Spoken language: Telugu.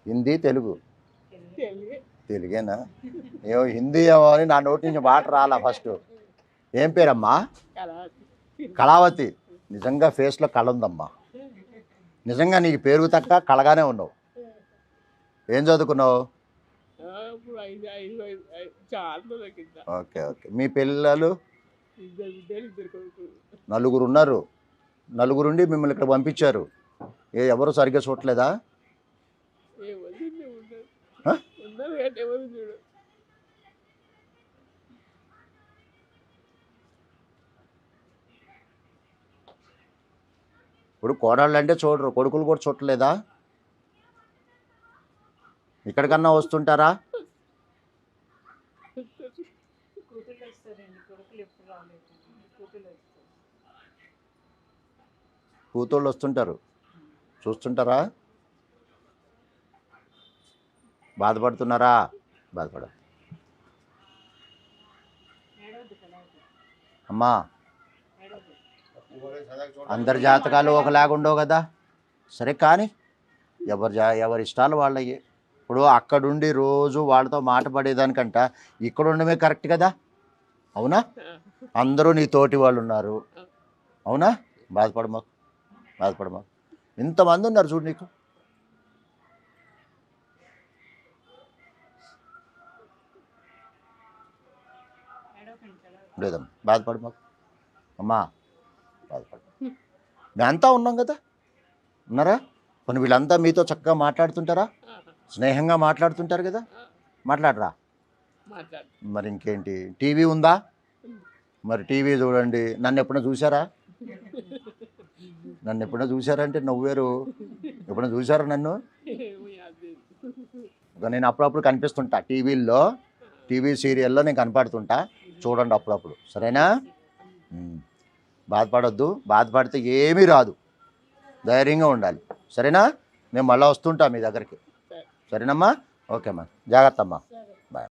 హిందీ తెలుగు తెలుగే. తెలుగేనా ఏమో హిందీ ఏమో అని నా నోటి నుంచి మాట రాలా ఫస్ట్. ఏం పేరమ్మా? కళావతి. కళావతి. నిజంగా ఫేస్లో కళ ఉందమ్మా. నిజంగా నీకు పేరు తక్క కళగానే ఉన్నావు. ఏం చదువుకున్నావు? ఇప్పుడు చాలా కింద ఓకే ఓకే. మీ పిల్లలు? ఇద్దరు బిడ్డలు, ఇద్దరు కొడుకులు. నలుగురు ఉన్నారు. నలుగురుండి మిమ్మల్ని ఇక్కడ పంపించారు. ఎవరు సరిగ్గా చూడలేదా? ఏమవుతుంది ఉండదు ఆ? ఉన్నారు కానీ ఎవరు చూడు. ఇప్పుడు కోడళ్ళు అంటే చూడరు, కొడుకులు కూడా చూడలేదా? ఇక్కడికన్నా వస్తుంటారా? కూతుళ్ళు వస్తుంటారు, చూస్తుంటారా? బాధపడుతున్నారా? బాధపడ అమ్మా, అందరి జాతకాలు ఒకలాగా ఉండవు కదా. సరే కానీ ఎవరి ఇష్టాలు వాళ్ళయ్యి. ఇప్పుడు అక్కడుండి రోజు వాళ్ళతో మాట పడేదానికంట ఇక్కడ ఉండడమే కరెక్ట్ కదా. అవునా? అందరూ నీ తోటి వాళ్ళు ఉన్నారు. అవునా? బాధపడమాకు, బాధపడమాకు. ఇంతమంది ఉన్నారు చూడు నీకు. లేదమ్మా, బాధపడమాకు అమ్మా, బాధపడ. మేమంతా ఉన్నాం కదా. ఉన్నారా? కొన్ని వీళ్ళంతా మీతో చక్కగా మాట్లాడుతుంటారా? స్నేహంగా మాట్లాడుతుంటారు కదా. మాట్లాడరా? మాట్లాడు. మరి ఇంకేంటి? టీవీ ఉందా? మరి టీవీ చూడండి. నన్ను ఎప్పుడైనా చూసారా? నన్ను ఎప్పుడైనా చూసారంటే నవ్వేరు. ఎప్పుడైనా చూసారా నన్ను? ఏమో యాద్ లేదు. నేను అప్పుడప్పుడు కనిపిస్తుంటా టీవీల్లో, టీవీ సీరియల్లో నేను కనపడుతుంటా. చూడండి అప్పుడప్పుడు, సరేనా? బాధపడొద్దు. బాధపడితే ఏమీ రాదు. ధైర్యంగా ఉండాలి, సరేనా? నేను మళ్ళీ వస్తుంటా మీ దగ్గరికి. సరేనమ్మా? ఓకే అమ్మా, జాగ్రత్త అమ్మా.